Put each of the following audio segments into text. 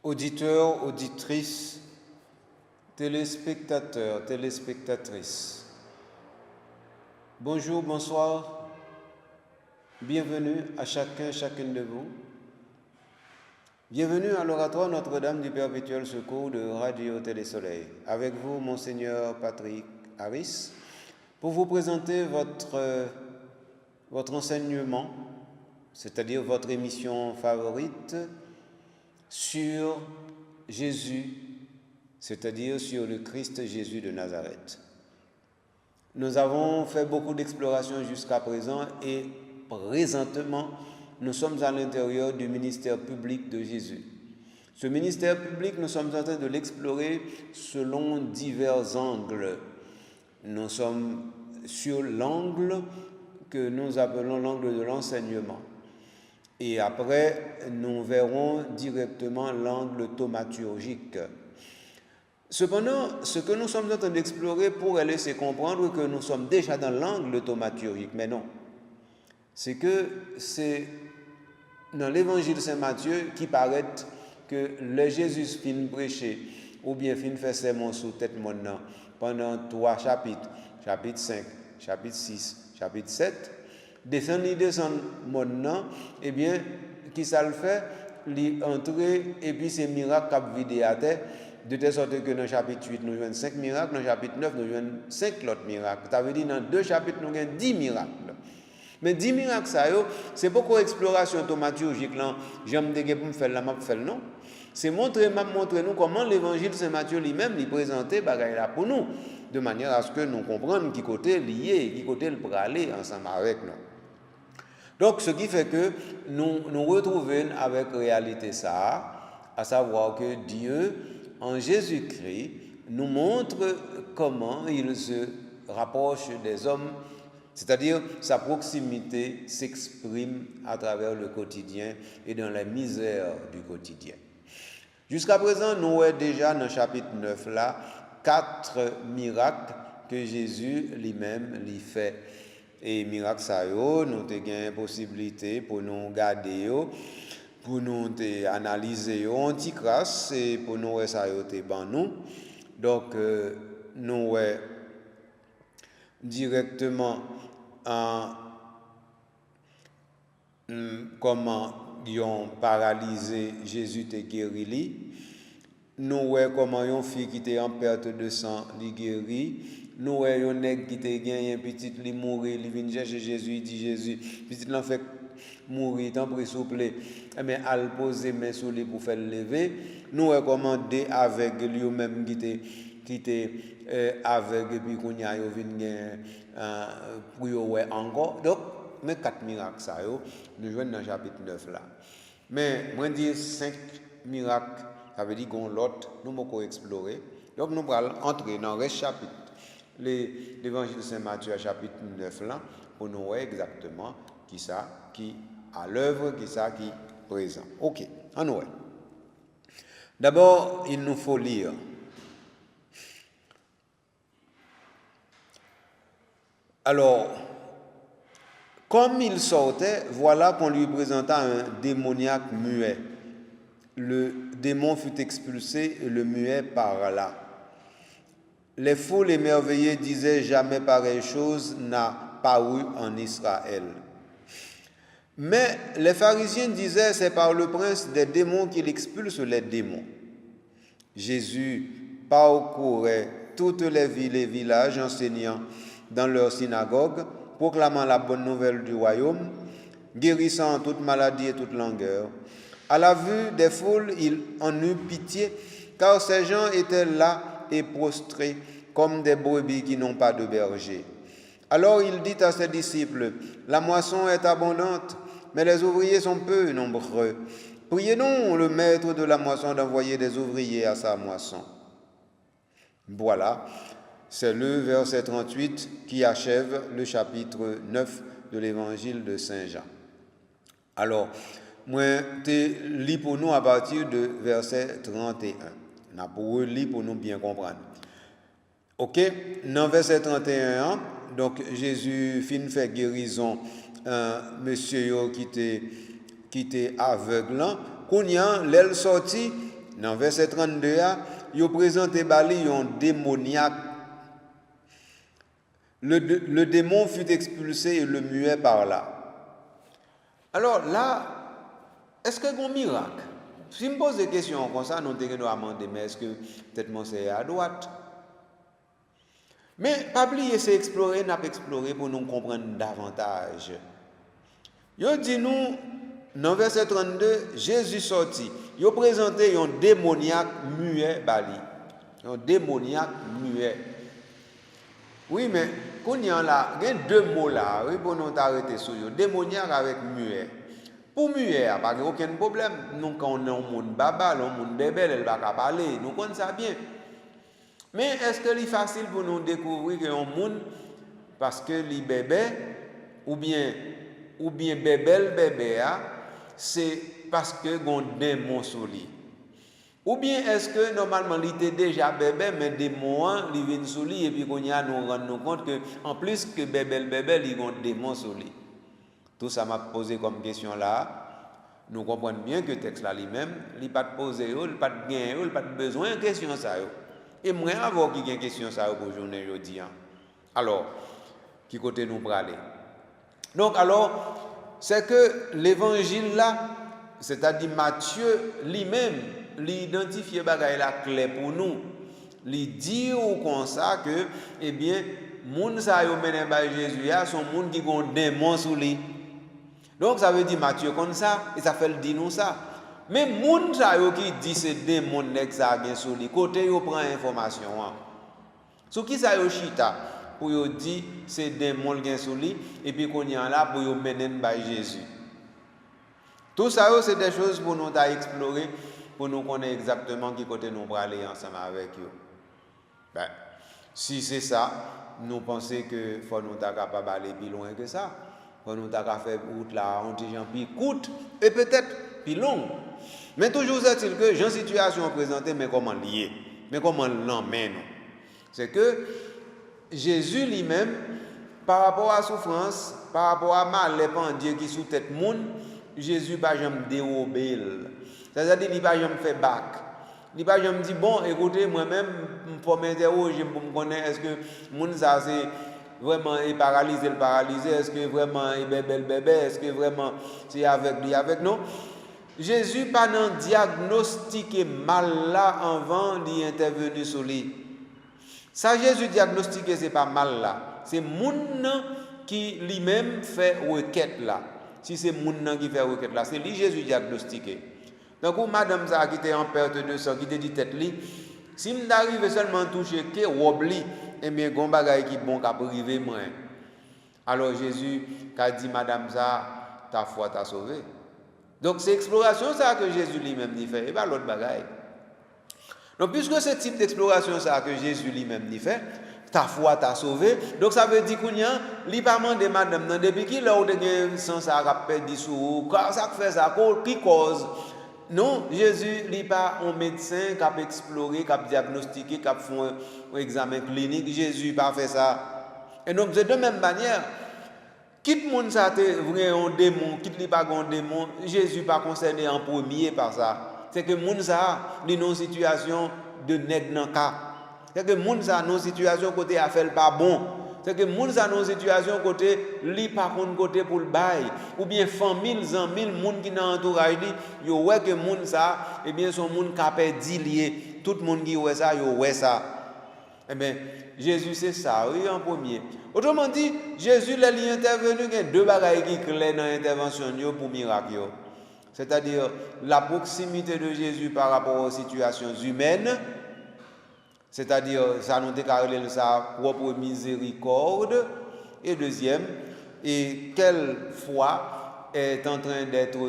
Auditeurs, auditrices, téléspectateurs, téléspectatrices. Bonjour, bonsoir, bienvenue à chacune de vous. Bienvenue à l'oratoire Notre-Dame du Perpétuel Secours de Radio Télé-Soleil. Avec vous, Monseigneur Patrick Harris, pour vous présenter votre enseignement, c'est-à-dire votre émission favorite, sur Jésus, c'est-à-dire sur le Christ Jésus de Nazareth. Nous avons fait beaucoup d'explorations jusqu'à présent et présentement, nous sommes à l'intérieur du ministère public de Jésus. Ce ministère public, nous sommes en train de l'explorer selon divers angles. Nous sommes sur l'angle que nous appelons l'angle de l'enseignement. Et après, nous verrons directement l'angle thaumaturgique. Cependant, ce que nous sommes en train d'explorer pourrait laisser comprendre que nous sommes déjà dans l'angle thaumaturgique, mais non. C'est que c'est dans l'évangile Saint-Matthieu qui paraît que le Jésus fin prêcher ou bien fin faire sermon sous tête maintenant pendant 3 chapitres, chapitre 5, chapitre 6, chapitre 7, descend maintenant, eh bien, qui ça le fait, l'entrée et puis ces miracles cap vidé à terre, de telle sorte que dans le chapitre 8, nous avons 5 miracles, dans le chapitre 9, nous avons 5 autres miracles. Ça veut dire dans 2 chapitres, nous avons 10 miracles. Mais 10 miracles, ça, c'est pas une exploration thaumaturgique, là, j'aime dire pour me faire la map, non. C'est montrer nous comment l'évangile Saint-Matthieu lui-même, il présentait bagaille là pour nous, de manière à ce que nous comprenions qui côté lié, qui côté le aller ensemble avec nous. Donc, ce qui fait que nous retrouvons avec réalité ça, à savoir que Dieu, en Jésus-Christ, nous montre comment il se rapproche des hommes, c'est-à-dire sa proximité s'exprime à travers le quotidien et dans la misère du quotidien. Jusqu'à présent, nous avons déjà dans le chapitre 9 là 4 miracles que Jésus lui-même lui fait. Et miracle ça nous avons une possibilité pour nous garder, pour nous analyser en petit grâce et pour nous ça nous. Donc nous directement comment ils ont paralysé Jésus te guéri. Nous voyons comment une fille qui était en perte de sang li guéri. Nous voyons un nègre qui était gagné un petit li mourir, il vient chercher Jésus, il dit Jésus, petit l'en fait mourir, tant pis s'il vous plaît. Mais al poser main sur lui pour faire lever. Nous voyons comment des aveugles lui-même qui était aveugle et puis qu'on y a yo vinn pour yo ouais encore. Donc mais 4 miracles ça nous joignent dans chapitre 9 là. Mais moi dire 5 miracles, ça veut dire qu'on l'autre nous m'ont explorer. Donc nous allons entrer dans le chapitre l'évangile de Saint-Matthieu chapitre 9 là pour nous voir exactement qui à l'œuvre, qui présent. OK, en nous. D'abord, il nous faut lire. Alors, comme il sortait, voilà qu'on lui présenta un démoniaque muet. Le démon fut expulsé et le muet parla. Les foules émerveillées disaient jamais pareille chose n'a paru en Israël. Mais les pharisiens disaient c'est par le prince des démons qu'il expulse les démons. Jésus parcourait toutes les villes et villages enseignant dans leurs synagogues, proclamant la bonne nouvelle du royaume, guérissant toute maladie et toute langueur. À la vue des foules, il en eut pitié, car ces gens étaient là et prostrés comme des brebis qui n'ont pas de berger. Alors il dit à ses disciples, la moisson est abondante, mais les ouvriers sont peu nombreux. Priez donc le maître de la moisson d'envoyer des ouvriers à sa moisson. Voilà, c'est le verset 38 qui achève le chapitre 9 de l'évangile de Saint Jean. Alors, moi, je lis pour nous à partir de verset 31. On a pour lire pour nous bien comprendre. OK, dans verset 31, donc Jésus fin fait guérison monsieur qui était aveugle. Qu'on y a l'aile sorti Dans verset 32, il présente Bali un démoniaque. Le démon fut expulsé et le muet par là. Alors là, est-ce que c'est un miracle? Si je me pose des questions comme ça, nous devons demander, mais est-ce que peut-être mon c'est à droite? Mais pas oublier, c'est explorer, n'a pas explorer pour nous comprendre davantage. Il dit nous, dans verset 32, Jésus sortit. Il a présenté un démoniaque muet Bali. Un démoniaque muet. Oui, mais quand il y a deux mots là, oui, pour nous arrêter sur eux. Démoniaque avec muet. Pour muet, il n'y a pas aucun problème. Nous, quand on est un monde baba, un monde bébé, elle va pas parler. Nous connaissons ça bien. Mais est-ce que c'est facile pour nous découvrir qu'un monde, parce que les bébés, ou bien bébé, c'est parce que un démon sur lui? Ou bien est-ce que normalement il était déjà bébé, mais des mois, il vient sur lui et puis qu'on y a nous rendre compte que en plus que bébé, il y a un démon sur lui. Tout ça m'a posé comme question là. Nous comprenons bien que le texte là lui-même, il n'a pas de poser, il n'a pas de gain, il n'a pas de besoin de question ça. Et moi, avant qu'il y ait une question ça pour journée aujourd'hui. Alors, qui côté nous pour aller? Donc, alors, c'est que l'évangile là, c'est-à-dire Matthieu lui-même, l'identifie bagaille la clé pour nous. Il dit comme ça que, eh bien, moun sa yo mène par Jésus, sont moun qui ont démon sous lui. Donc, ça veut dire Matthieu comme ça, et ça fait le dire nous ça. Mais moun sa yo qui dit c'est démon nek ça gen sous lui, côté yo prend information. Sous qui ça yo chita pour yo dire c'est démon gen sous lui, et puis qu'on y a là pour yo mener par Jésus. Tout ça, c'est des choses pour nous explorer, pour nous connaître exactement qui côté nous pour aller ensemble avec eux. Ben, si c'est ça, nous pensons que faut nous être capable d'aller plus loin que ça. Faut nous être capable faire route là, on dit plus courte et peut-être plus longue. Mais toujours est-il que j'ai une situation présentée, mais comment lier, mais comment l'emmène. C'est que Jésus lui-même, par rapport à la souffrance, par rapport à mal, les Dieu qui sous tête monde, Jésus n'a jamais dérobé. C'est-à-dire qu'il n'a jamais fait bac. Il n'a jamais dit, bon, écoutez, moi-même, pour m'interroger, pour me connaître, est-ce que mon ça c'est vraiment paralysé, est-ce que vraiment il est bébé, est-ce que vraiment c'est avec lui, avec nous? Jésus pas dans diagnostiqué mal là avant d'intervenir sur lui. Ça, Jésus diagnostiqué, ce n'est pas mal là. C'est moun qui lui-même fait requête là. Si c'est moun qui fait requête là, c'est lui Jésus diagnostiqué. Donc, madame ça qui était en perte de sang, qui était dit tête li, si m'arrive seulement toucher que wobli, eh bien, gon bagay qui bon ka privé moi. Alors Jésus a dit madame ça, ta foi t'a sauvé. Donc c'est exploration ça que Jésus lui-même dit fait et pas l'autre bagay. Donc puisque ce type d'exploration ça que Jésus lui-même dit fait, ta foi t'a sauvé. Donc ça veut dire qu'on y a li pas mandé madame nan depuis qui là ou de sans ça a perdu sous ça fait ça qui cause. Non, Jésus n'est pas un médecin qui a exploré, qui a diagnostiqué, qui a fait un examen clinique. Jésus n'a pas fait ça. Et donc, c'est de la même manière. Quitte monde ça vrai un démon, quitte li pas un démon, Jésus pas concerné en premier par ça. C'est que monde ça li non situation de nèg nan ka. C'est que monde ça non situation côté a fait pas bon. C'est que moun sa non situation côté li pas côté pour le bail ou bien famille amis moun qui dans entourage li yo ouais que moun ça et bien son moun ka perdu lié tout monde qui ouais ça yo ouais ça. Eh bien Jésus c'est ça oui en premier. Autrement dit Jésus là il intervenu il y a deux bagages qui clair dans intervention yo pour miracle yo. C'est-à-dire la proximité de Jésus par rapport aux situations humaines. C'est-à-dire, ça nous déclare sa propre miséricorde. Et deuxième, et quelle foi est en train d'être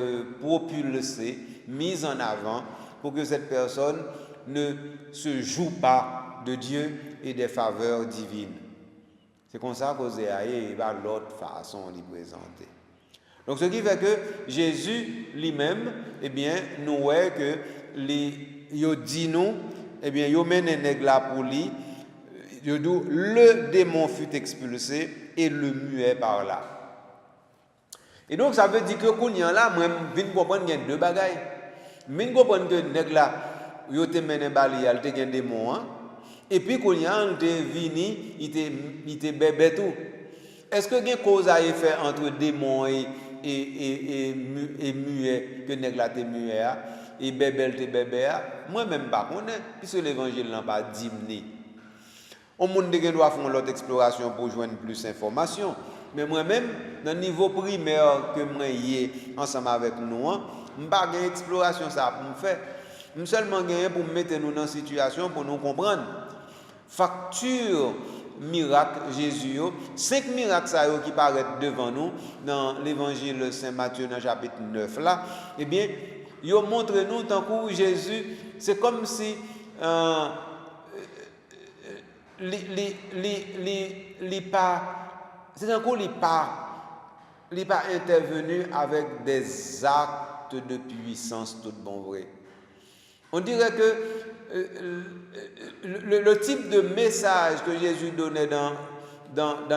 propulsée, mise en avant, pour que cette personne ne se joue pas de Dieu et des faveurs divines. C'est comme ça qu'on va l'autre façon de présenter. Donc, ce qui fait que Jésus lui-même, eh bien, nous voyons que il dit nous, eh bien, il mène un aigle pour lui, le démon fut expulsé et le muet par là. Et donc, ça veut dire que quand il y a là, moi, je viens comprendre qu'il y a deux bagailles. Je viens comprendre que l'aigle là, yo te mené bali, il te gen démon, hein? Et puis quand il te vini, il te bébé tout. Est-ce que il y a une cause à effet entre démon et muet, que nèg la te muet, et bébé te bébé? Moi-même, pas connais, puisque l'évangile n'a pas dit ni. On doit faire l'autre exploration pour joindre plus d'informations. Mais moi-même, dans le niveau primaire que moi y ensemble avec nous, je n'ai pas d'exploration ça pour me faire. Je seulement gagné pour mettre nous dans une situation pour nous comprendre. Facture miracle Jésus, 5 miracles qui paraissent devant nous dans l'évangile Saint Matthieu dans le chapitre 9 là, eh bien, ils montrent nous tant que Jésus, c'est comme si c'est encore il pas intervenu avec des actes de puissance tout bon vrai. On dirait que le type de message que Jésus donnait dans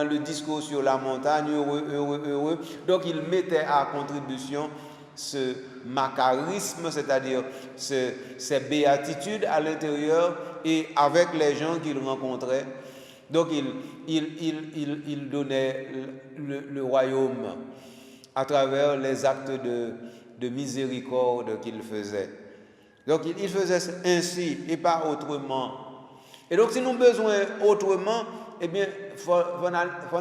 le discours sur la montagne, heureux, donc il mettait à contribution ce macarisme, c'est-à-dire ces béatitudes à l'intérieur et avec les gens qu'il rencontrait. Donc il donnait le royaume à travers les actes de miséricorde qu'il faisait. Donc il faisait ainsi et pas autrement. Et donc si nous avons besoin autrement, eh bien, il faut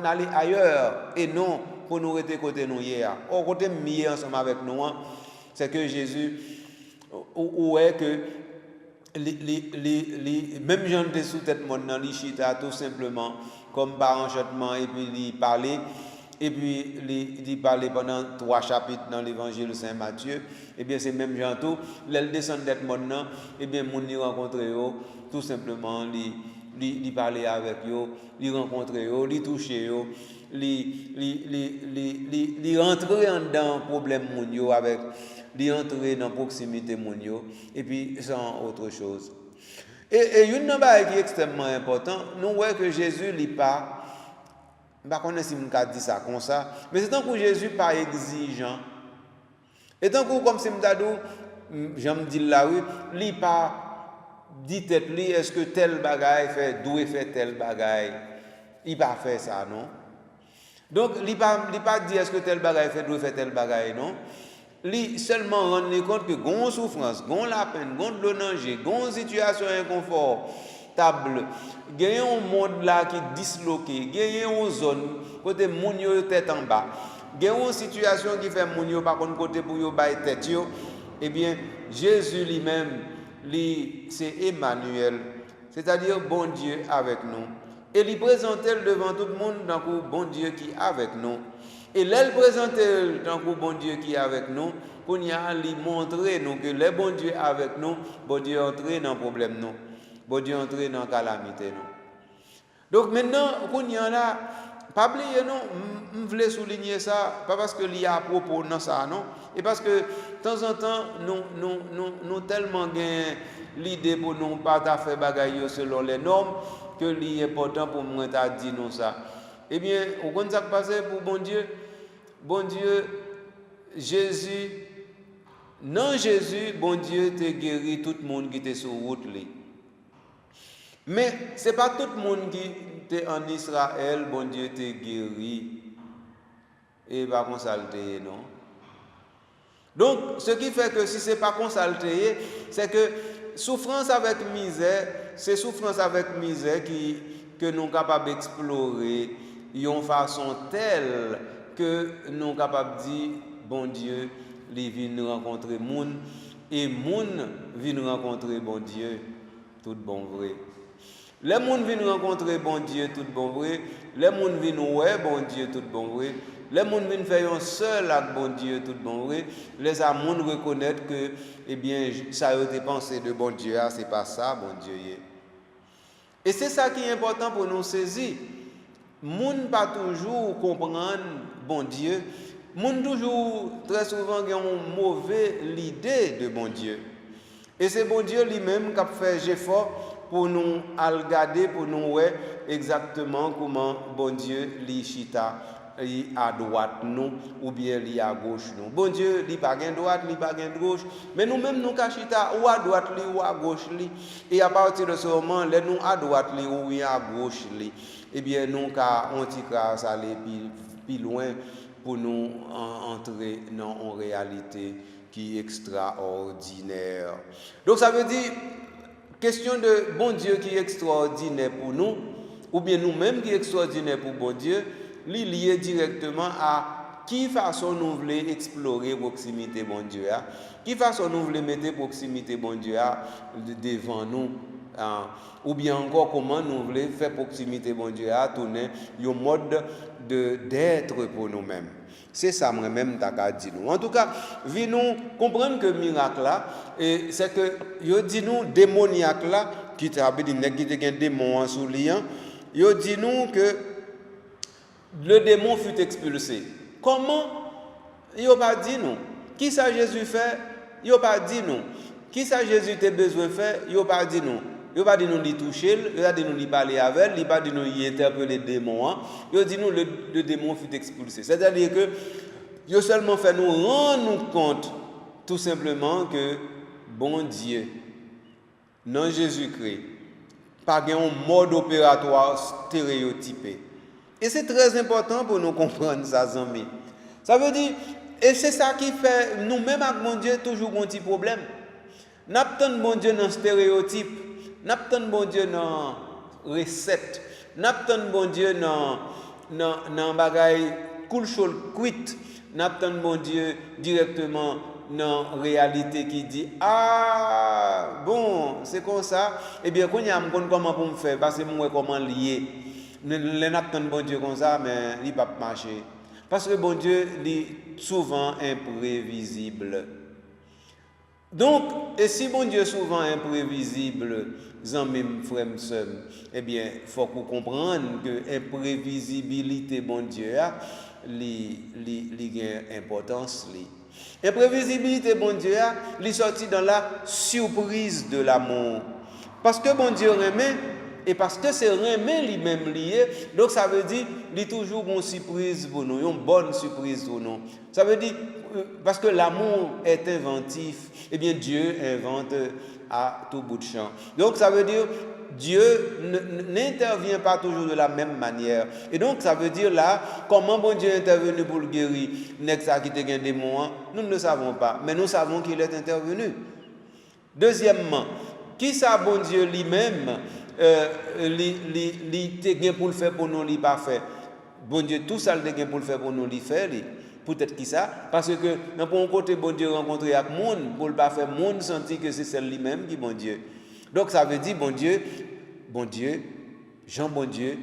aller ailleurs et non pour nous rester côté nous hier. Au côté mieux ensemble avec nous, c'est que Jésus, ou est que même gens de sous tête monde dans l'Ichita tout simplement comme par enchantement et puis il parlait. Et puis, il parlait pendant 3 chapitres dans l'évangile de Saint Matthieu. Eh bien, c'est même gens tout. Ils descendent d'être maintenant. Eh bien, mon y rencontrer eux, tout simplement, il parlait avec eux, il rencontrer eux, il toucher eux, il rentrer dans problème mon yo avec, il entrer dans proximité mon yo, et puis sans autre chose. Et une chose qui est extrêmement important, nous voyons que Jésus n'est pas. Je ne sais pas si je dis ça comme ça, mais c'est tant que Jésus n'est pas exigeant. Et tant que, comme si je me dis là, oui, il n'est pas dit tête, est-ce que tel bagaille fait, doit faire tel bagaille. Il n'a pas fait ça, non? Donc, il n'a pas dit est-ce que tel bagaille fait, doit faire tel bagaille, non? Il seulement rendre compte que gon souffrance, gon la peine, gon le danger, gon situation inconfort. Table, il y a un monde là qui est disloqué, il y a une zone côté moun yo tête en bas. Il y a une situation qui fait moun yo par contre côté pour yo bailler tête yo. Eh bien, Jésus lui-même, c'est Emmanuel, c'est-à-dire bon Dieu avec nous. Et il présentait devant tout le monde dans le bon Dieu qui est avec nous. Et là, il présentait dans le bon Dieu qui est avec nous, pour lui montrer nous que le bon Dieu est avec nous, bon Dieu est entré dans le problème nous. Bon Dieu entrer dans la calamité. Donc maintenant, qu'on y en a, pas oublier non, je voulais souligner ça, pas parce que il y a à propos dans ça, non, et parce que de temps en temps, nous tellement gain l'idée pour nous pas faire bagaille selon les normes, que c'est important pour moi de dire nous ça. Eh bien, au compte ça passé pour bon Dieu, Jésus, non Jésus, bon Dieu t'a guéri tout le monde qui était sur route. Mais ce n'est pas tout le monde qui était en Israël, bon Dieu t'a guéri. Et pas consulté, non? Donc, ce qui fait que si ce n'est pas consulté, c'est que souffrance avec misère, c'est souffrance avec misère que nous sommes capables d'explorer d'une façon telle que nous sommes capables de dire, bon Dieu, il vient rencontrer moun, et moun vient rencontrer bon Dieu, tout bon vrai. Les gens viennent rencontrer bon Dieu tout bon vrai. Les gens viennent ouais bon Dieu tout bon vrai. Les gens viennent faire un seul avec bon Dieu tout bon vrai. Les gens reconnaître que eh bien ça a été pensé de bon Dieu, c'est pas ça bon Dieu. Et c'est ça qui est important pour nous saisir. Moun pas toujours comprendre bon Dieu. Moun toujours très souvent ont une mauvaise idée de bon Dieu. Et c'est bon Dieu lui-même qui a fait l'effort pour nous regarder, pour nous voir exactement comment bon Dieu l'Ichita à droite nous ou bien li à gauche nous. Bon Dieu, li pas gain droite, li pas gain gauche, mais nous-mêmes nous cachita ou à droite li ou à gauche li. Et à partir de ce moment, les nous à droite li ou à gauche li, eh bien nous on tira ça aller plus loin pour nous entrer dans une réalité qui est extraordinaire. Donc ça veut dire question de bon Dieu qui est extraordinaire pour nous, ou bien nous-mêmes qui est extraordinaire pour bon Dieu, lié directement à qui façon nous voulons explorer proximité bon Dieu, qui façon nous voulons mettre proximité bon Dieu devant nous, ou bien encore comment nous voulons faire proximité bon Dieu tourner un mode d'être pour nous-mêmes. C'est ça moi-même t'as dit nous. En tout cas, vi nous comprendre que miracle là, c'est que yo dit nous démoniaque là qui t'a dit nèg qui te gen démon sous liant, yo dit nous que le démon fut expulsé. Comment? Yo pas dit nous. Qui ça Jésus fait? Yo pas dit nous. Qui ça Jésus t'a besoin faire? Yo pas dit nous. Yo pas dit nous li toucher, yo pas dit nous li parler avec, il pas dit nous y interpeller le démon. Yo dit nous le démon fut expulsé. C'est-à-dire que yo seulement fait nous rendre compte tout simplement que bon Dieu non Jésus-Christ pas un mode opératoire stéréotypé. Et c'est très important pour nous comprendre ça, amis. Ça veut dire, et c'est ça qui fait, nous-mêmes avec mon Dieu, toujours un petit problème. N'attendons bon Dieu dans stéréotype, n'attendons bon Dieu dans recette, n'attendons bon Dieu dans bagaille cool chaud cuite, n'attendons bon Dieu directement dans réalité qui dit ah bon c'est comme ça, eh bien quand il y a comment pour me faire parce que moi comment lier. Les n'attendent bon Dieu comme ça, mais il ne va pas marcher. Parce que bon Dieu est souvent imprévisible. Donc, et si bon Dieu est souvent imprévisible, amis, frères, sœurs, eh bien, il faut qu'on comprenne que l'imprévisibilité bon Dieu a une importance. L'imprévisibilité bon Dieu a est sorti dans la surprise de l'amour. Parce que bon Dieu remet. Et parce que c'est remet lui-même lié, donc ça veut dire qu'il y a toujours une surprise pour nous, une bonne surprise pour nous. Ça veut dire, parce que l'amour est inventif, eh bien Dieu invente à tout bout de champ. Donc ça veut dire, Dieu n'intervient pas toujours de la même manière. Et donc ça veut dire là, comment bon Dieu est intervenu pour le guérir, n'est-ce pas qui te gagne des mots, nous ne le savons pas, mais nous savons qu'il est intervenu. Deuxièmement, qui ça bon Dieu lui-même li te gen pour le faire pour nous, li pas fait. Bon Dieu, tout ça le gen pour le faire pour nous, li fait. Peut-être qui ça? Parce que dans un côté, bon Dieu rencontré avec monde, pour le pas faire monde sentir que c'est celle lui-même qui bon Dieu. Donc ça veut dire bon Dieu, Jean bon Dieu.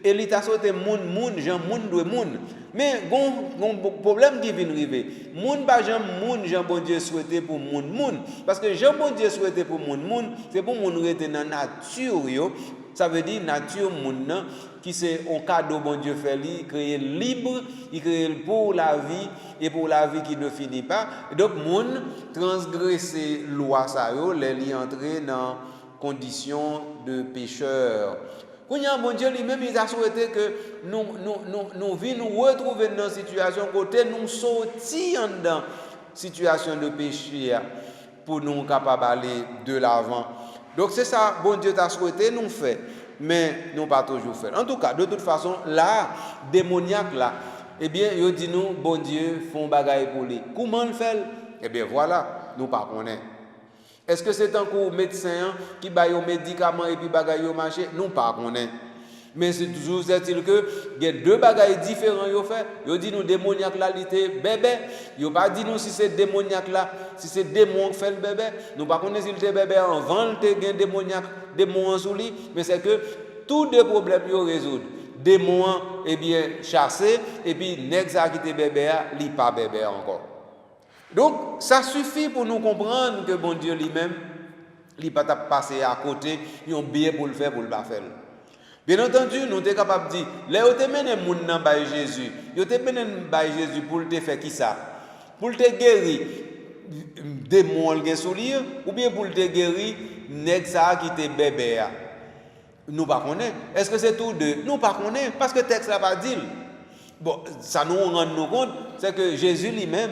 Et il t'a sauté monde, Jean monde doit monde. Mais gon problème qui vient arriver. Monde pas Jean bon Dieu souhaité pour monde. Parce que Jean bon Dieu souhaité pour monde, c'est pour monde rester dans nature yo. Ça veut dire nature monde qui c'est un cadeau bon Dieu fait lui, créé libre, il crée pour la vie et pour la vie qui ne finit pas. Et donc monde transgresser loi ça yo, les entrer dans condition de pécheur. Quand bon Dieu lui-même, il a souhaité que nous venions nous retrouver dans une situation côté nous sortir dans situation de péché pour nous capables d'aller de l'avant. Donc c'est ça, bon Dieu t'a souhaité nous faire, mais nous pas toujours faire. En tout cas, de toute façon, là, démoniaque là, eh bien, il dit nous, bon Dieu, font bagaille pour lui. Comment le fait? Eh bien voilà, nous pas connaissons. Est-ce que c'est un coup médecin qui baille aux médicaments et puis bagaille au marché? Nous pas connaît. Mais c'est toujours est-il que il y a deux bagailles différents yo fait. Yo dit nous démoniaque là l'été bébé. Yo pas dit nous si c'est démoniaque là, si c'est démon qui fait le bébé. Nous pas connaît si le bébé en vente gain démoniaque, démon sous lui, mais c'est que tous deux problèmes yo résoudre. Démon eh bien chassé et puis nèg ça qui te bébé li pas bébé encore. Donc, ça suffit pour nous comprendre que bon Dieu lui-même, il n'a pas passé à côté, il a un billet pour le faire, pour le pas faire. Bien entendu, nous sommes capables de dire, là, vous avez mené les gens dans Jésus, vous avez mené Jésus pour te faire qui ça? Pour te guérir des démons qui sont liés, ou bien pour te guérir nèg ça qui te bébé. Nous ne connaissons pas. Est-ce que c'est tous deux? Nous ne connaissons pas, parce que le texte n'a pas dit. Bon, ça nous rend nous compte, c'est que Jésus lui-même,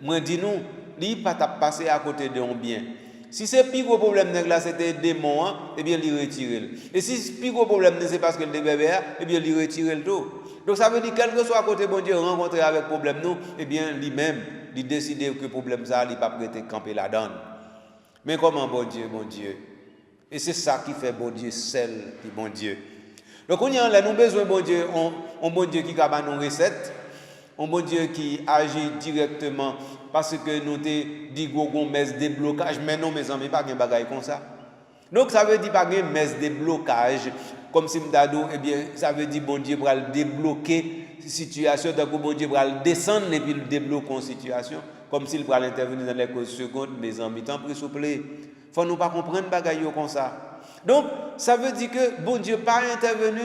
moi dit nous, il pas passer à côté de un bien. Si c'est plus gros problème là, c'était démon, eh bien il retire. Et si plus gros problème c'est parce que le bébé, eh bien il retire le tout. Donc ça veut dire quel que soit à côté bon Dieu rencontrer avec problème nous, eh bien lui-même, il décide que le problème ça, il pas prêter camper là-dedans. Mais comment bon Dieu, et c'est ça qui fait bon Dieu seul, qui bon Dieu. Donc on y a là nous besoin bon Dieu, on bon Dieu qui a nos recettes, un bon Dieu qui agit directement parce que nous te dit gogon messe déblocage, mais non mes amis pas de bagaille comme ça. Donc ça veut dire pas de messe déblocage comme si m'dado, eh bien ça veut dire bon Dieu va débloquer situation, donc bon Dieu va descendre et puis débloquer une situation comme s'il va intervenir dans les causes secondes, mes amis, tant pis s'il vous plaît. Faut nous pas comprendre bagaille comme ça. Donc ça veut dire que bon Dieu pas intervenu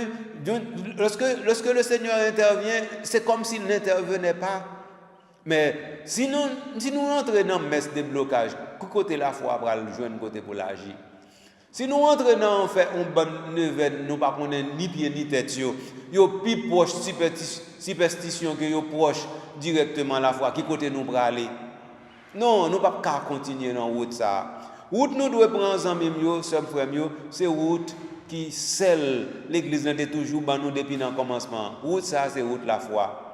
lorsque le Seigneur intervient, c'est comme s'il n'intervenait pas. Mais si nous entrons dans messe de blocage, côté la foi pour le joindre côté pour l'agir. Si nous entrons dans fait un bon neuvaine, nous pas connaître ni pied ni tête yo plus proche superstition que yo proche directement la foi qui côté nous pour aller. Non, nous pas continuer dans route ça. Route nous doit prendre en même yo, sœur frère yo, c'est route qui celle l'église n'a toujours ban nous depuis dans commencement. Route ça c'est route la foi.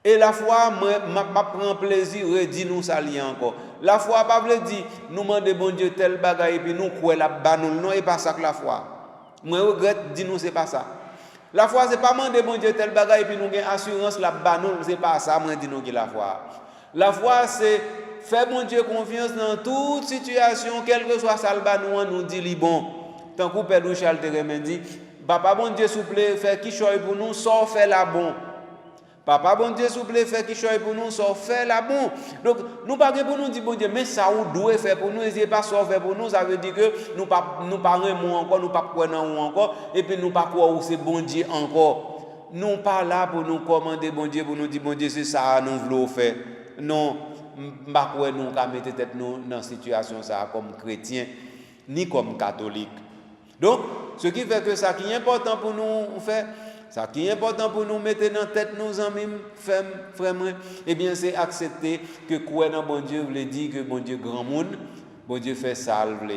Et la foi m'a prend plaisir redit nous ça li encore. La foi pas veut dire nous demander bon Dieu tel bagaille et puis nous croire la banol non et pas ça que la foi. Moi regrette dit nous c'est pas ça. La foi c'est pas demander bon Dieu tel bagaille et puis nous gain assurance la banol c'est pas ça moi dit nous qui la foi. La foi c'est faire bon Dieu confiance dans toute situation quel que soit ça le banou nous dit li bon. Tant que Père Charles Teremen dit papa bon Dieu s'il vous plaît faire qui choix pour nous sans faire la bon. Papa bon Dieu s'il vous plaît fait qui choix pour nous sans faire la bon. Donc nous pas pour nous dire bon Dieu mais ça ou doit faire pour nous et pas sans faire pour nous ça veut dire que nous pas remou encore nous pas croire dans encore et puis nous pas croire où c'est bon Dieu encore. Nous pas là pour nous commander bon Dieu pour nous dire bon Dieu c'est ça nous voulons faire. Non, pas croire nous qu'à mettre tête nous dans situation ça comme chrétien ni comme catholique. Donc ce qui fait que ça qui est important pour nous faire ça qui est important pour nous mettre dans tête nos amis, frères, eh bien c'est accepter que croire dans bon Dieu veut dire que bon Dieu grand monde, bon Dieu fait ça veut.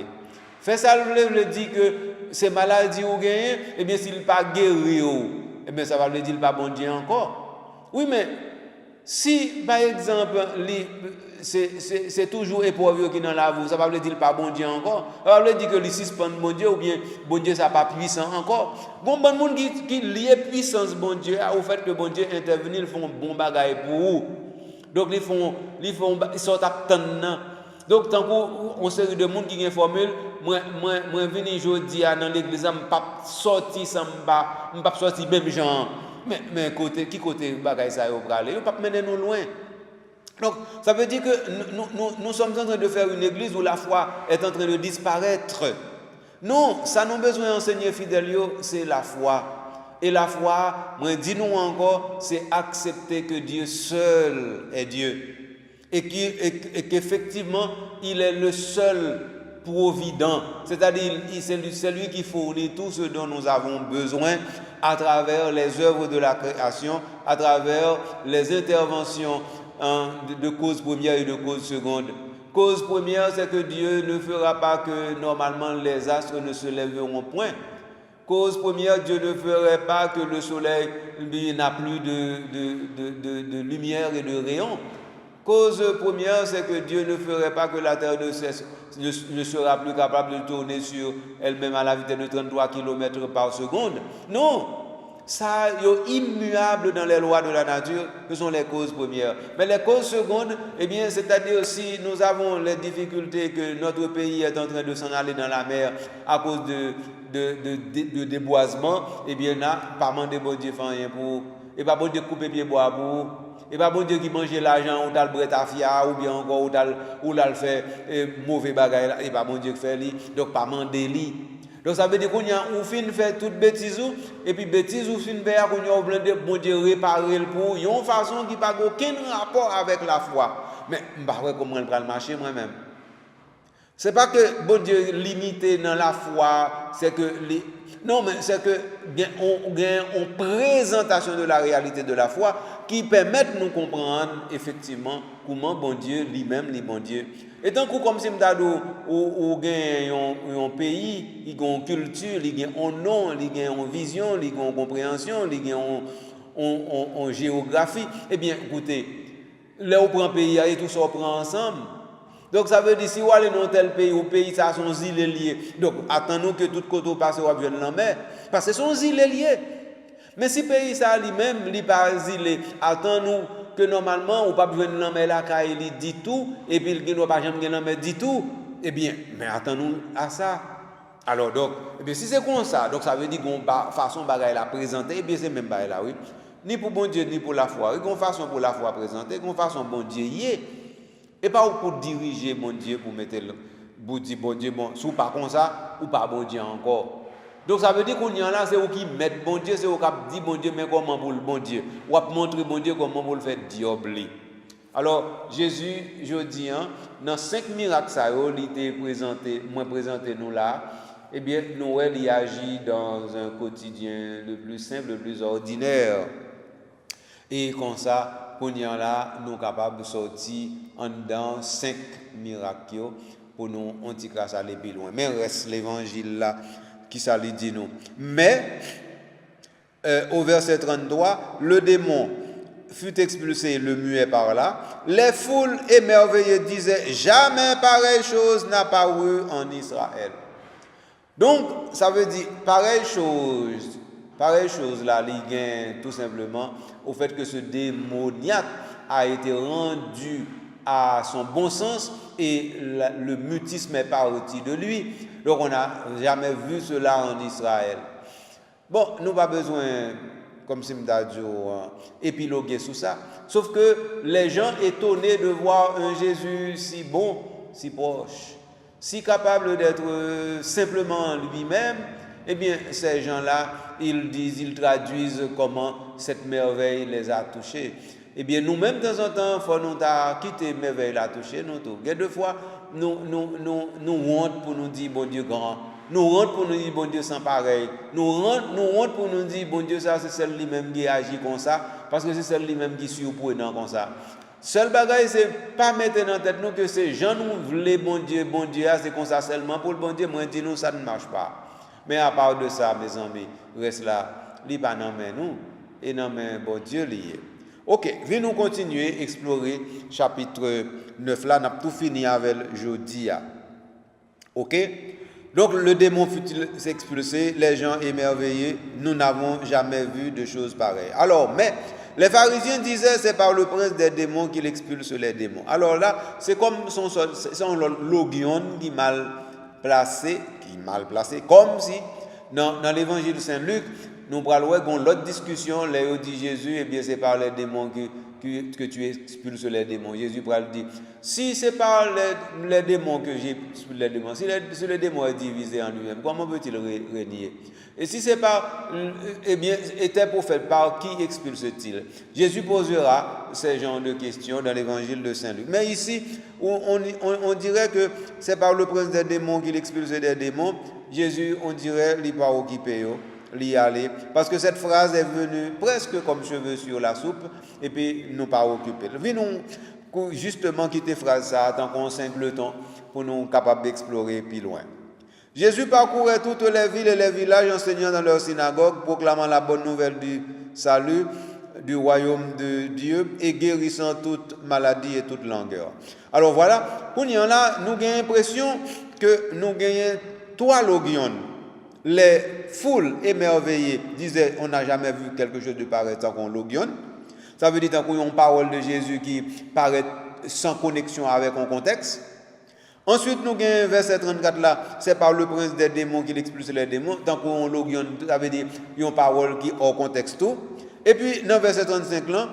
Fait ça veut dire que ces maladies ou gagné, eh bien s'il pas guéri eh bien ça va veut dire pas bon Dieu encore. Oui mais si par exemple c'est toujours épreuve qui dans la vie, ça va veut dire pas bon Dieu encore. Ça veut dire que les suspend bon Dieu ou bien bon Dieu ça pas puissant encore. Bon monde qui lié puissance bon Dieu au fait que bon Dieu intervenir, ils font bon bagaille pour vous. Donc ils sortent attendre. Donc tant qu'on série de monde qui une formule, moi venir jodi dans l'église, me pas sorti sans pas sorti même genre. Mais côté qui côté bagaille ça yo praler, yo pas mener nous loin. Donc, ça veut dire que nous sommes en train de faire une église où la foi est en train de disparaître. Non, ça nous besoin d'enseigner fidèles, c'est la foi. Et la foi, moi dis-nous encore, c'est accepter que Dieu seul est Dieu. Et qu'effectivement, il est le seul provident. C'est-à-dire, c'est lui qui fournit tout ce dont nous avons besoin à travers les œuvres de la création, à travers les interventions de cause première et de cause seconde. Cause première, c'est que Dieu ne fera pas que normalement les astres ne se lèveront point. Cause première, Dieu ne ferait pas que le soleil n'a plus de lumière et de rayons. Cause première, c'est que Dieu ne ferait pas que la terre ne sera plus capable de tourner sur elle-même à la vitesse de 33 km par seconde. Non! Ça est immuable dans les lois de la nature, que sont les causes premières. Mais les causes secondes, eh bien, c'est-à-dire si nous avons les difficultés que notre pays est en train de s'en aller dans la mer à cause de déboisement, eh bien, là, pas demander bon Dieu fait rien pour, et pas bon Dieu couper pied bois pour, et pas bon Dieu qui mange l'argent ou t'as le bretafia ou bien encore ou t'as fait mauvais bagaille, et pas bon Dieu qui fait lui, donc pas demander lui. Donc ça veut dire qu'on a fin fait toute bêtise et puis bêtise ou fin faire qu'on a besoin de bon Dieu réparer le pour une façon qui pas aucun rapport avec la foi. Mais pas vrai comment elle prend le marché moi-même. C'est pas que bon Dieu limité dans la foi, c'est que non, mais c'est que on gagne une présentation de la réalité de la foi qui permet de nous comprendre effectivement comment bon Dieu lui-même, les bon Dieu. Et tant que comme si m'dadou ou gagne un pays, il gagne une culture, il gagne un nom, il gagne une vision, il gagne une compréhension, il gagne en géographie, eh bien, écoutez, là, on prend un pays et tout ça, on prend ensemble. Donc, ça veut dire, si on allez dans tel pays, au pays, ça sont îles liées. Donc, attendons que tout côté passe au avion de la mer. Parce que ce sont îles liées. Mais si le pays, ça lui-même, il n'est pas îlé, attendons que normalement, on ne peut pas besoin de la mer là, car il dit tout, et puis il ne peut pas jamais la mer dit tout. Eh bien, mais attendons à ça. Alors, donc, eh bien, si c'est comme ça, donc ça veut dire qu'on façon bagaille la présenter, eh bien, c'est même bagaille là, oui. Ni pour bon Dieu, ni pour la foi. Une façon pour la foi présenter, une façon bon Dieu y est. Et pas pour diriger bon Dieu, pour mettre le pour dire bon Dieu, bon, si ou pas comme ça, ou pas bon Dieu encore. Donc ça veut dire qu'on y en a, c'est eux qui mettent bon Dieu, c'est eux qui disent bon Dieu, mais comment pour le bon Dieu. Ou à montrer bon Dieu comment pour le faire diable. Alors, Jésus, je dis, dans 5 miracles, ça il était présenté, moi présenté nous là, eh bien, Noël y agit dans un quotidien le plus simple, le plus ordinaire. Et comme ça, pour nous là, nous sommes capables de sortir en dedans 5 miracles pour nous, on dit grâce à aller plus loin. Mais reste l'évangile là, qui ça lui dit nous. Mais, au verset 33, le démon fut expulsé, le muet par là. Les foules émerveillées disaient, jamais pareille chose n'a paru en Israël. Donc, ça veut dire, pareille chose là, il gagne tout simplement au fait que ce démoniaque a été rendu à son bon sens et le mutisme est parti de lui. Donc, on n'a jamais vu cela en Israël. Bon, nous n'avons pas besoin, comme si épiloguer sur ça. Sauf que les gens étonnés de voir un Jésus si bon, si proche, si capable d'être simplement lui-même, eh bien, ces gens-là, ils traduisent comment cette merveille les a touchés. Eh bien, nous-mêmes, de temps en temps, il faut nous quitter merveille la toucher, nous tous. Deux fois, nous honte pour nous dire, bon Dieu grand. Nous honte pour nous dire, bon Dieu sans pareil. Nous honte pour nous dire, bon Dieu, ça, c'est celle lui-même qui agit comme ça, parce que c'est celle lui-même qui surprenant comme ça. Seul bagaille, c'est pas mettre dans la tête nous que ces gens nous voulaient, bon Dieu, c'est comme ça seulement pour le bon Dieu, moi, dis-nous, ça ne marche pas. Mais à part de ça, mes amis, reste là, il pas dans main nous, et dans main bon Dieu lié. Ok, venons continuer à explorer chapitre 9 là, on a tout fini avec jeudi. Ok, donc le démon fut-il expulsé, les gens émerveillés, nous n'avons jamais vu de choses pareilles. Alors, mais les pharisiens disaient c'est par le prince des démons qu'il expulse les démons. Alors là, c'est comme son logion qui mal placé, comme si dans l'évangile de Saint-Luc, nous parlons l'autre discussion, là où dit Jésus, eh bien c'est par les démons que tu expulses les démons. Jésus parle dit, si c'est par les démons que j'expulse les démons, si le démon est divisé en lui-même, comment peut-il régner? Et si c'est par, eh bien, était prophète, par qui expulse-t-il? Jésus posera ce genre de questions dans l'évangile de Saint-Luc. Mais ici, on dirait que c'est par le prince des démons qu'il expulse des démons. Jésus, on dirait, il pas occupé, l'y aller. Parce que cette phrase est venue presque comme cheveux sur la soupe, et puis nous pas occupé. Venons justement quitter phrase ça, tant qu'on cingle le temps, pour nous capables d'explorer plus loin. Jésus parcourait toutes les villes et les villages, enseignant dans leur synagogue, proclamant la bonne nouvelle du salut, du royaume de Dieu, et guérissant toute maladie et toute langueur. Alors voilà, pour nous là, nous avons l'impression que nous gagnons 3 logions. Les foules émerveillées disaient, on n'a jamais vu quelque chose de pareil tant qu'on logion. Ça veut dire tant qu'on a une parole de Jésus qui paraît sans connexion avec un contexte. Ensuite, nous avons verset 34 là, c'est par le prince des démons qu'il expulse les démons. Tant qu'on logion, ça veut dire une parole qui est hors contexte tout. Et puis, dans verset 35 là,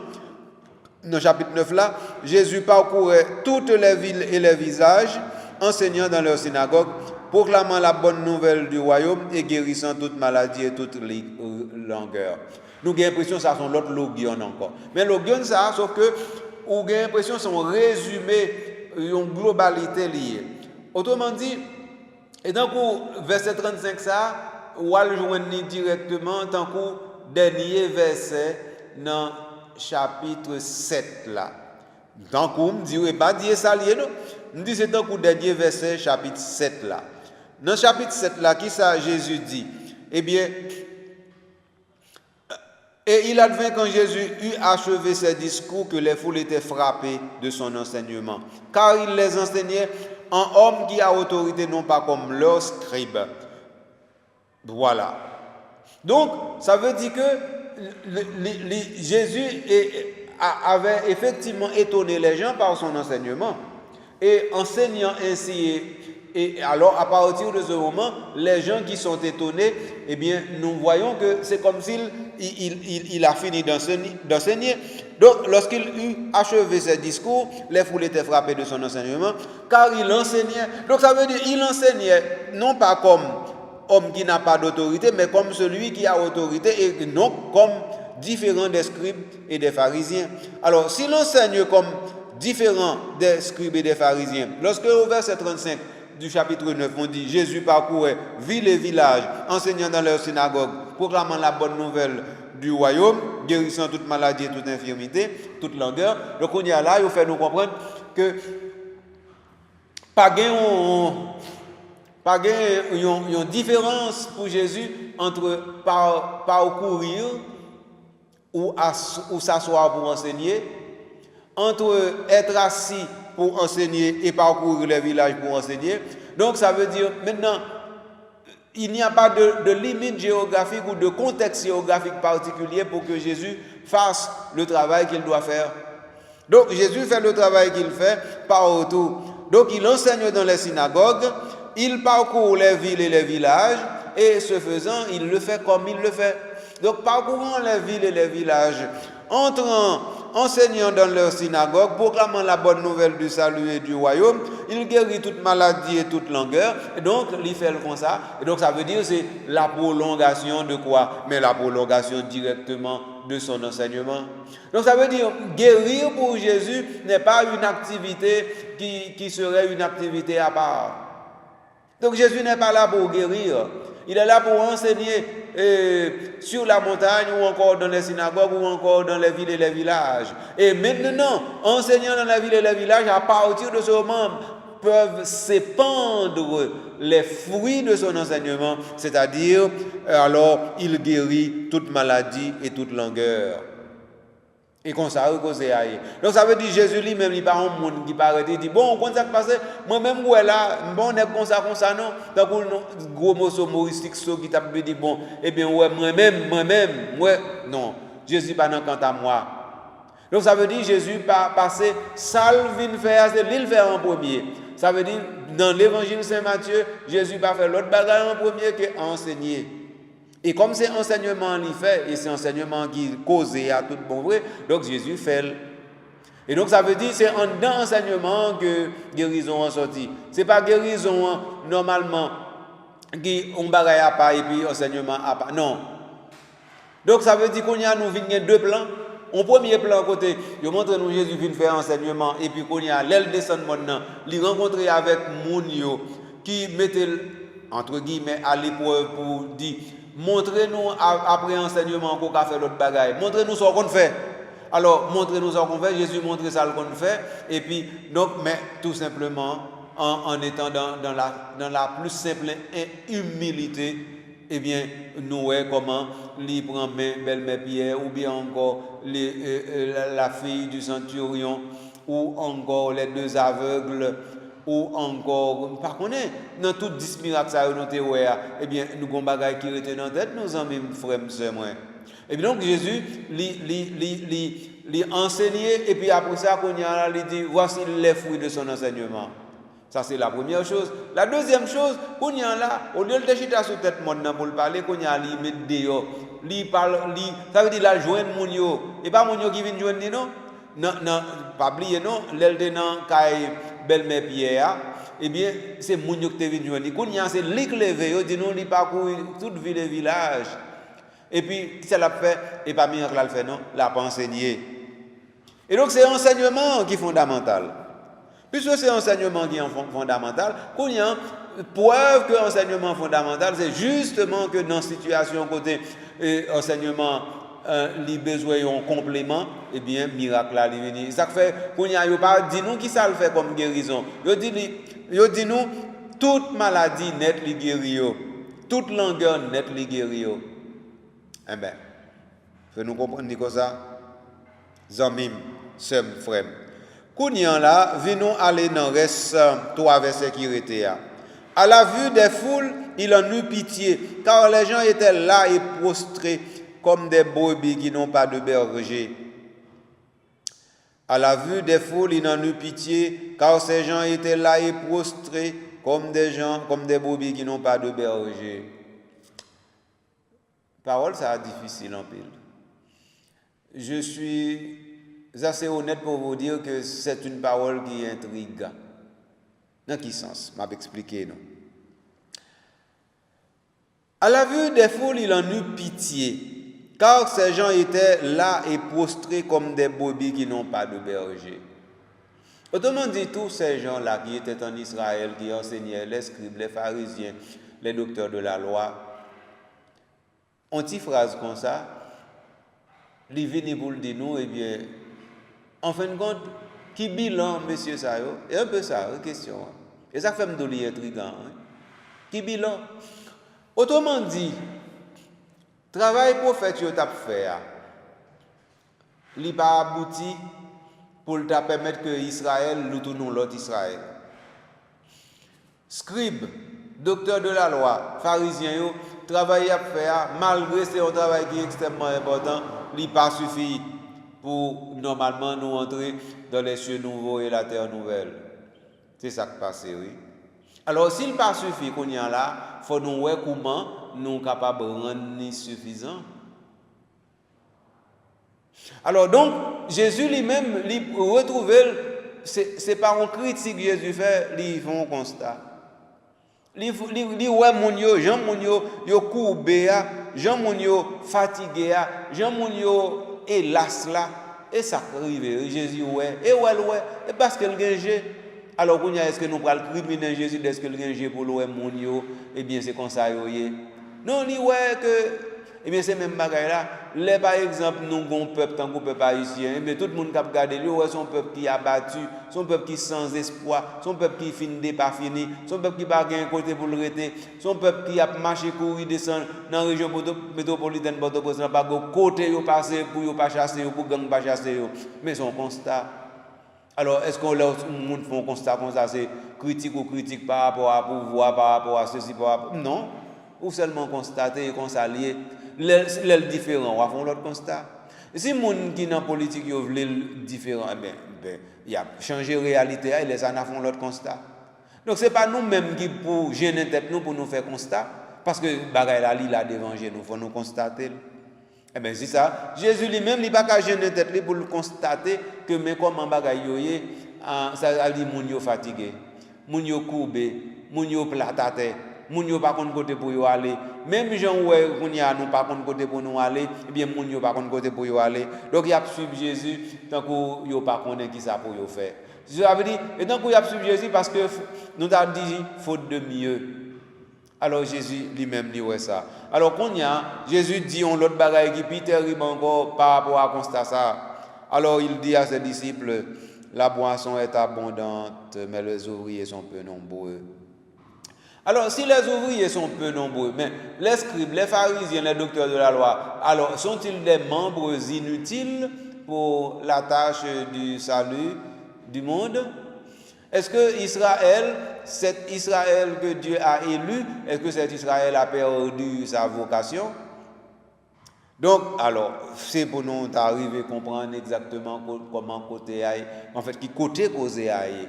dans chapitre 9 là, Jésus parcourait toutes les villes et les villages, enseignant dans leur synagogue, proclamant la bonne nouvelle du royaume et guérissant toute maladie et toute langueur. Nous avons l'impression que ça sont l'autre logion encore. Mais logion ça, sauf que nous avons l'impression que c'est un résumé, une globalité liée. Autrement dit, et dans le verset 35 ça, ou al joindre directement tant que dernier verset dans chapitre 7 là. Tant qu'on me dit pas dire ça lié non. Me dit c'est tant que dernier verset chapitre 7 là. Dans chapitre 7 là, qui ça Jésus dit? Eh bien, et il advint quand Jésus eut achevé ses discours que les foules étaient frappées de son enseignement, car il les enseignait en homme qui a autorité, non pas comme leurs scribes. Voilà. Donc, ça veut dire que Jésus avait effectivement étonné les gens par son enseignement. Et enseignant ainsi, et alors à partir de ce moment, les gens qui sont étonnés, eh bien, nous voyons que c'est comme s'il a fini d'enseigner. Donc, lorsqu'il eut achevé ses discours, les foules étaient frappées de son enseignement, car il enseignait. Donc, ça veut dire qu'il enseignait non pas comme homme qui n'a pas d'autorité, mais comme celui qui a autorité, et non comme différent des scribes et des pharisiens. Alors, s'il enseigne comme différent des scribes et des pharisiens, lorsque au verset 35 du chapitre 9, on dit Jésus parcourait villes et villages, enseignant dans leurs synagogues, proclamant la bonne nouvelle du royaume, guérissant toute maladie et toute infirmité, toute langueur. Donc on y a là, il fait nous comprendre que pas une différence pour Jésus entre parcourir ou s'asseoir pour enseigner, entre être assis pour enseigner et parcourir les villages pour enseigner. Donc ça veut dire maintenant, il n'y a pas de limite géographique ou de contexte géographique particulier pour que Jésus fasse le travail qu'il doit faire. Donc Jésus fait le travail qu'il fait partout. Donc il enseigne dans les synagogues, il parcourt les villes et les villages, et ce faisant, il le fait comme il le fait. Donc parcourant les villes et les villages, entrant, enseignant dans leur synagogue, proclamant la bonne nouvelle du salut et du royaume, il guérit toute maladie et toute langueur, et donc il fait comme ça, et donc ça veut dire c'est la prolongation de quoi? Mais la prolongation directement de son enseignement. Donc ça veut dire guérir pour Jésus n'est pas une activité qui serait une activité à part. Donc Jésus n'est pas là pour guérir, il est là pour enseigner sur la montagne ou encore dans les synagogues ou encore dans les villes et les villages. Et maintenant, enseignant dans les villes et les villages, à partir de ce moment, peuvent s'épandre les fruits de son enseignement, c'est-à-dire, alors, il guérit toute maladie et toute langueur. Et comme ça, donc ça veut dire Jésus lui-même, il parle au monde qui paraît, il dit, bon, quand ça passe, moi-même, ouais, là, bon, on est comme ça, non? Donc, gros mot humoristique, qui t'a dit, bon, eh bien, ouais, moi-même, non. Jésus pas dans quant à moi. Donc ça veut dire Jésus pas passer salve faire, c'est lui le faire en premier. Ça veut dire, dans l'évangile Saint Matthieu, Jésus pas fait l'autre bagarre en premier que enseigner. Et comme c'est enseignement qu'il fait, et c'est enseignement qui cause à tout bon vrai, donc Jésus fait. Et donc ça veut dire c'est dans l'enseignement que guérison est sortie. Ce n'est pas guérison normalement qui on bagaille à pas et puis enseignement à pas. Non. Donc ça veut dire qu'on y a nous vient deux plans. En premier plan côté, il montre nous Jésus vient faire enseignement et puis qu'on y a l'aile descendre maintenant, il rencontrer avec moun yo qui mettait entre guillemets à l'épreuve pour dire montrez-nous après enseignement qu'on a fait l'autre bagaille. Montrez-nous ce qu'on fait. Alors, montrez-nous ce qu'on fait. Jésus montre ça qu'on fait. Et puis, donc, mais tout simplement, en étant dans la plus simple humilité, eh bien, nous voyons comment il prend belle-mère Pierre, ou bien encore la fille du centurion, ou encore les deux aveugles, ou encore, par contre, dans tout 10 miracles, eh bien, nous avons des bagages qui étaient dans la tête, nous avons même frères et sœurs. Et bien donc, Jésus, il enseigné, et puis après ça, il dit, voici les fruits de son enseignement. Ça, c'est la première chose. La deuxième chose, qu'on y a là, au lieu de chiter sur tête monde pour le parler, qu'on y a li mettre dehors, ça veut dire la joindre mon yo, et pas mon yo qui vient joindre non? Non, pas oublier non, l'elle dans caille belle-mère Pierre, eh bien, c'est mon yo qui te vient joindre. Qu'on y a c'est li levé, yo dit non, li parcourt toute ville et village. Et puis, ça l'a fait, et pas miracle le fait non, l'a pas enseigné. Et donc, c'est l'enseignement qui est fondamental. Puisque c'est enseignement qui est fondamental, qu'on y a preuve que l'enseignement fondamental, c'est justement que dans la situation côté enseignement, les besoins en complément, eh bien, miracle là, il vient. Ça fait qu'on y a pas dit nous qui ça le fait comme guérison. Yo dit nous toute maladie net li guéri yo, toute langueur net li guéri yo. Eh ben, faut nous comprendre comme ça. Zamim, sem, frère. Kounyan là, venons aller dans reste 3 versets qui étaient là. À la vue des foules, il en eut pitié, car les gens étaient là et prostrés comme des brebis qui n'ont pas de berger. À la vue des foules, il en eut pitié, car ces gens étaient là et prostrés comme des brebis qui n'ont pas de berger. Parole, ça a difficile en pile. Je suis assez honnête pour vous dire que c'est une parole qui intrigue. Dans quel sens? Je vais expliquer. Non? À la vue des foules, il en eut pitié, car ces gens étaient là et prostrés comme des brebis qui n'ont pas de berger. Autrement dit, tous ces gens-là qui étaient en Israël, qui enseignaient les scribes, les pharisiens, les docteurs de la loi, ont une phrase comme ça, ils viennent pour le dire nous, eh bien, en fin de compte, qui bilan, monsieur Sayo? Et un peu ça, une question. Et ça fait me donner intriguant. Hein? Qui bilan? Autrement dit, travail prophète que tu as fait, il n'a pas abouti pour te permettre que Israël nous tourne l'autre Israël. Scribe, docteur de la loi, pharisien, travail à faire, malgré c'est un travail qui est extrêmement important, il n'a pas suffi pour normalement nous entrer dans les cieux nouveaux et la terre nouvelle. C'est ça qui passe, oui. Alors, s'il n'a pas suffi qu'on y a là, il faut nous voir comment nous sommes capables de rendre suffisant. Alors, donc, Jésus lui-même, il retrouve, c'est par une critique que Jésus fait, il fait un constat. Il voit mon yo, Jean mon yo courbé, Jean mon yo fatigué, Jean mon yo hélas là, et ça arrive, Jésus ouais, et parce qu'il gagne. Alors, est-ce que nous prenons le criminel Jésus, est-ce que le gagne pour le mon yo, eh bien c'est comme ça yoye. Non, il ouais que eh bien c'est même bagaille là. Les par exemple nous avons un peuple tant qu'on peuple haïtien, eh bien tout le monde qui a regardé lui ouais son peuple qui a battu, son peuple qui sans espoir, son peuple qui fini pas fini, son peuple qui pas gain côté pour le rester, son peuple qui a marché courir descendre dans la région métropolitaine Port-au-Prince pas côté yo passer pour yo pas chasser pour gang pas chasser yo. Mais son constat. Alors est-ce qu'on leur monde font constat comme ça c'est critique par rapport à pouvoir par rapport à ceci par rapport non ou seulement constater et consalier les différents, on va faire l'autre constat. Si les gens qui sont dans la politique veulent différent, il y a changé la réalité et les gens font l'autre constat. Donc ce n'est pas nous-mêmes qui pour gêner tête nous pour nous faire constat, parce que bagaille là il a devant nous, faut nous constater. Eh bien c'est ça. Jésus lui-même il pas qu'à gêner tête pour le constater que mais comment bagaille yoyé, ça a dit moun yo fatigué, moun yo courbé, moun yo plataté. Moun yo pas kon côté pour yo aller même gens ouais qu'on y a nous pas kon côté pour nous aller et bien moun yo pas kon côté pour yo aller donc y a suivre Jésus tant que yo pas connaît qui ça pour yo faire ça veut dire et tant que y a suivre Jésus parce que nous a dit faute de mieux alors Jésus lui-même dit ouais ça alors qu'on y a Jésus dit on l'autre bagaille qui plus terrible encore par rapport à constat ça alors il dit à ses disciples la boisson est abondante mais les ouvriers sont peu nombreux. Alors, si les ouvriers sont peu nombreux, mais les scribes, les pharisiens, les docteurs de la loi, alors sont-ils des membres inutiles pour la tâche du salut du monde? Est-ce que Israël, cet Israël que Dieu a élu, est-ce que cet Israël a perdu sa vocation? Donc, alors, c'est pour nous d'arriver à comprendre exactement comment côté aille, en fait, qui côté causé aille.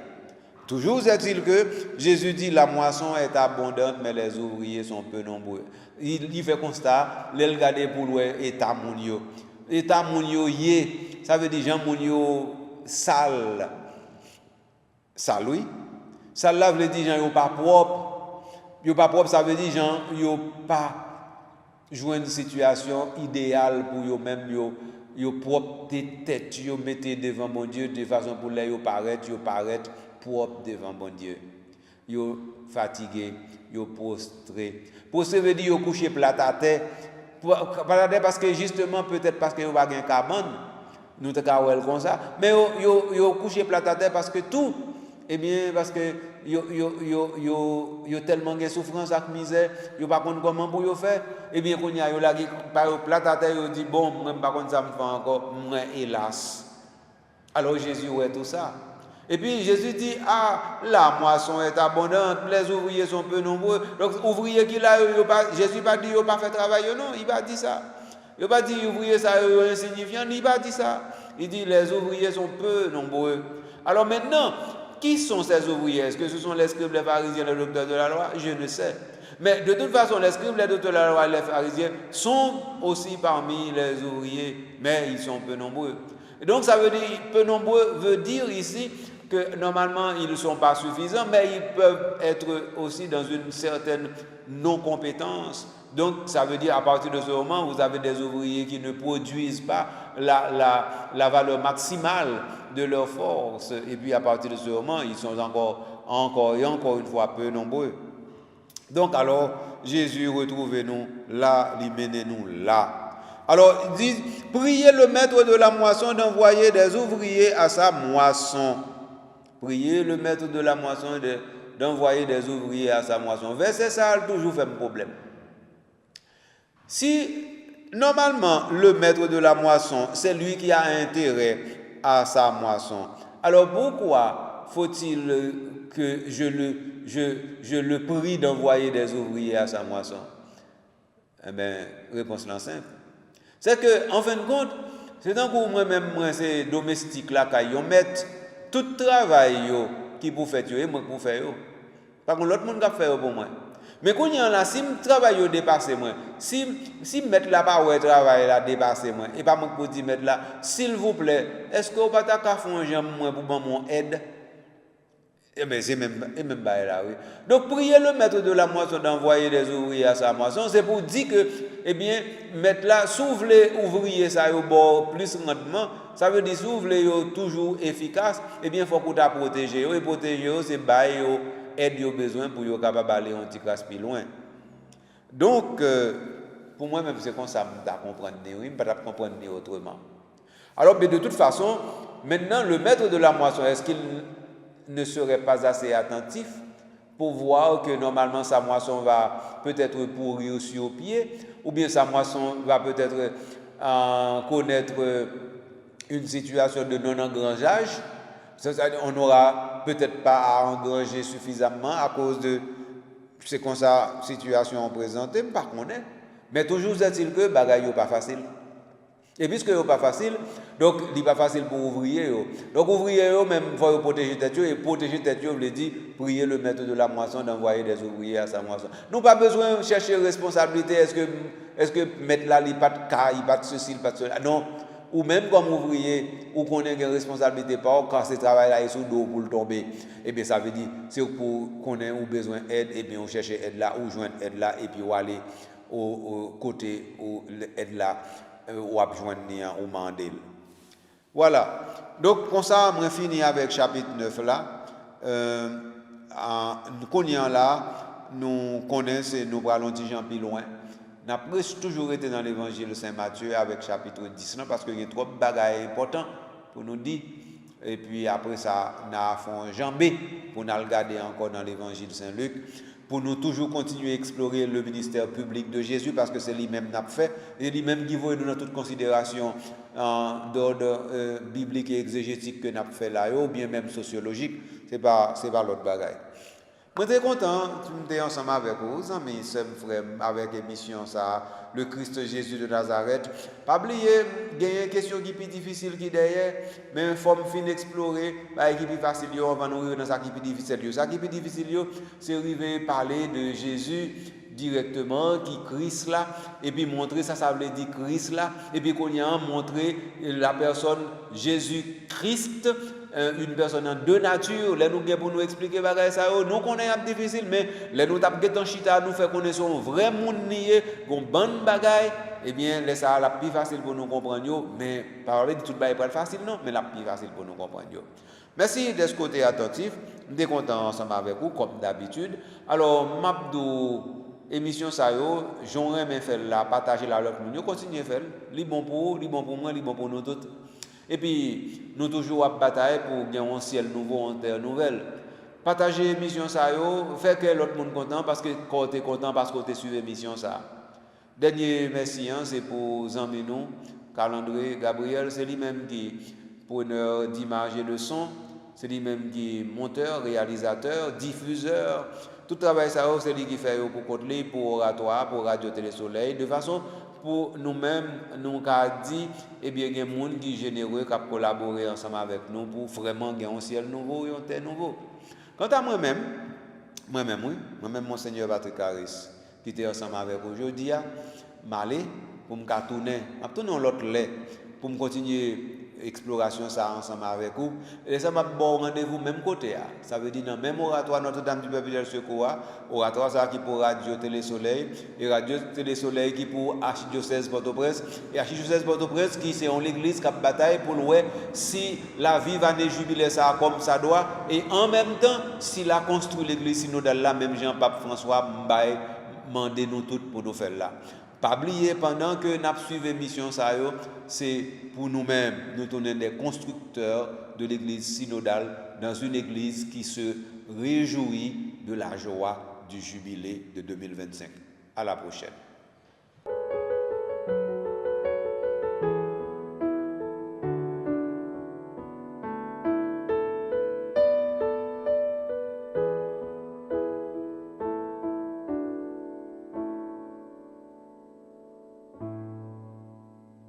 Toujours est-il que Jésus dit la moisson est abondante, mais les ouvriers sont peu nombreux. Il fait constat, il regarde pour l'état mounio. État mounio yé, ça veut dire Jean mounio sale. Sale, oui. Sale là veut dire Jean pas propre. Yo pas propre, ça veut dire Jean yo pas jouer une situation idéale pour yo même yo propre tête yo mettez devant mon Dieu de façon pour les yo paraître propre devant bon Dieu. Yo fatigué, yo prostré. Prostré veut dire yo couché plat à terre. Parce que justement, peut-être parce que yo pas gen cabane, nous te kawel comme ça, mais yo couché plat à terre parce que tout, eh bien, parce que yo tellement de souffrance et misère, yo pas connait comment pour yo faire, eh bien, qu'on y a yo la plat à terre, yo dit bon, même pas comme ça me fait encore, moi hélas. Alors Jésus ouais tout ça. Et puis Jésus dit, ah, la moisson est abondante, les ouvriers sont peu nombreux. Donc, ouvriers qui là, Jésus pas dit, ils pas fait travail, non, il pas dit ça. Il pas dit, ouvriers, ça, insignifiant, il pas dit ça. Il dit, les ouvriers sont peu nombreux. Alors maintenant, qui sont ces ouvriers? Est-ce que ce sont les scribes, les pharisiens, les docteurs de la loi? Je ne sais. Mais de toute façon, les scribes, les docteurs de la loi et les pharisiens sont aussi parmi les ouvriers, mais ils sont peu nombreux. Et donc, ça veut dire, peu nombreux veut dire ici que normalement, ils ne sont pas suffisants, mais ils peuvent être aussi dans une certaine non-compétence. Donc, ça veut dire, à partir de ce moment, vous avez des ouvriers qui ne produisent pas la valeur maximale de leur force. Et puis, à partir de ce moment, ils sont encore une fois peu nombreux. Donc, alors, Jésus, retrouvez-nous là, il menez-nous là. Alors, il dit, priez le maître de la moisson d'envoyer des ouvriers à sa moisson. Priez le maître de la moisson d'envoyer des ouvriers à sa moisson. Verset ça a toujours fait un problème. Si, normalement, le maître de la moisson, c'est lui qui a intérêt à sa moisson, alors pourquoi faut-il que je le prie d'envoyer des ouvriers à sa moisson? Eh bien, réponse là simple. C'est que, en fin de compte, c'est tant que moi-même, c'est domestique là, quand on met tout travail qui pour faire, et moi pour faire. Par contre, l'autre monde qui fait pour moi. Mais quand il y a là, si je travaille dépassé moi, si mettre là pas ouais travail là dépassé moi, et pas moi pour dire mettre là, s'il vous plaît, est-ce que vous pas ta faire un jambe moi pour mon aide? Eh bien, c'est même là, oui. Donc, priez le maître de la moisson d'envoyer des ouvriers à sa moisson, c'est pour dire que, eh bien, mettre là, si vous voulez ouvrier ça au bord plus rendement, ça veut dire si vous voulez toujours efficace, eh bien, il faut qu'on t'a protégé. Et protéger, c'est bailler, aide aux besoin pour être capable d'aller un petit classe plus loin. Donc, pour moi, même, c'est comme ça que je comprends, je ne peux pas comprendre autrement. Alors, mais de toute façon, maintenant, le maître de la moisson, est-ce qu'il ne serait pas assez attentif pour voir que normalement sa moisson va peut-être pourrir sur pied, ou bien sa moisson va peut-être connaître une situation de non-engrangeage. On n'aura peut-être pas à engranger suffisamment à cause de c'est comme ça situation présentée, par contre. Mais toujours est-il que bagaille n'est pas facile. Et puisque ce n'est pas facile, donc il n'est pas facile pour ouvrier. Donc ouvrier, même, il faut protéger tête. Et protéger tête, veut dire prier le maître de la moisson d'envoyer des ouvriers à sa moisson. Nous n'avons pas besoin de chercher responsabilité. Est-ce que mettre là, il n'y a pas de cas, il n'y a pas de ceci, il n'y a pas de cela. Non. Ou même comme ouvrier, ou qu'on ait une responsabilité pas, quand ce travail-là est sous dos pour le tomber, eh bien ça veut dire, c'est pour qu'on ait besoin d'aide, et bien on cherche aide là, ou joindre aide là, et puis on aller au côté où aide là. Ou à joindre ou mandel. Voilà. Donc, comme ça, on finit avec chapitre 9 là. En là, nous connaissons, nous allons dire plus loin. Nous avons presque toujours été dans l'évangile de Saint Matthieu avec chapitre 10 là, parce qu'il y a trop de bagages importants pour nous dire. Et puis après ça, nous avons fait jambé pour nous regarder encore dans l'évangile de Saint Luc. Pour nous toujours continuer à explorer le ministère public de Jésus, parce que c'est lui-même qui a fait, et lui-même qui veut nous dans toute considération d'ordre biblique et exégétique que nous avons fait là, ou bien même sociologique, c'est pas l'autre bagaille. Je suis content, je suis ensemble avec vous, amis, frères, avec l'émission ça, le Christ Jésus de Nazareth. Pas oublier, il y a une question qui est plus difficile qui est derrière, mais il faut fin explorer, qui est plus facile, on va nous arriver dans ça qui est plus difficile. Ça qui est plus difficile, c'est arriver à parler de Jésus directement, qui Christ là, et puis montrer ça veut dire Christ là, et puis qu'on y a montré la personne Jésus-Christ, une personne en deux natures. Là, nous pour nous expliquer ça, nous connaissons difficile, mais là, nous avons en chita, nous fait connaître un vrai monde nié, une bonne bagaille, eh bien, là, ça la plus facile pour nous comprendre, mais parler de tout bagaille pas facile, non, mais la plus facile pour nous comprendre. Merci de ce côté attentif. Je suis content ensemble avec vous, comme d'habitude. Alors, Mabdou, émission ça, j'aimerais bien faire la, partager la avec nous. Continuez à faire. Li bon pour vous, li bon pour moi, li bon pour nous tous. Et puis, nous toujours à batailler pour bien un ciel nouveau, en terre nouvelle. Partagez l'émission ça, faire que l'autre monde content parce que quand tu es content, parce que tu suivi l'émission ça. Dernier merci, c'est pour Zambino, Calendrier, Gabriel, c'est lui-même qui preneur d'image et de son, c'est lui-même qui est monteur, réalisateur, diffuseur. Tout travail ça, c'est lui qui fait pour Côtelé, pour Oratoire, pour Radio Télé Soleil, de façon pour nous-mêmes, nous avons dit, eh bien, il y a des gens qui sont généreux, qui collaborent ensemble avec nous pour vraiment gagner un ciel nouveau et un terre nouveau. Quant à moi-même, Monseigneur Patrick Harris, qui était ensemble avec vous aujourd'hui, m'aller pour me tourner l'autre lait, pour me continuer l'exploration ça ensemble avec vous. Et ça m'a bon rendez-vous même côté. Ça veut dire dans même oratoire Notre-Dame du Peuple Secours, oratoire ça qui pour Radio Télé Soleil, et Radio Télé Soleil qui pour Archidiocèse Port-au-Prince, et Archidiocèse Port-au-Prince qui c'est en l'église qui a bataille pour voir si la vie va ne jubiler ça comme ça doit, et en même temps si la construit l'église synodale là, même Jean-Pape François Mbaye mandé nous toutes pour nous faire là. Pas oublier pendant que nous suivons l'émission, c'est pour nous-mêmes, nous tourner des constructeurs de l'église synodale dans une église qui se réjouit de la joie du jubilé de 2025. À la prochaine.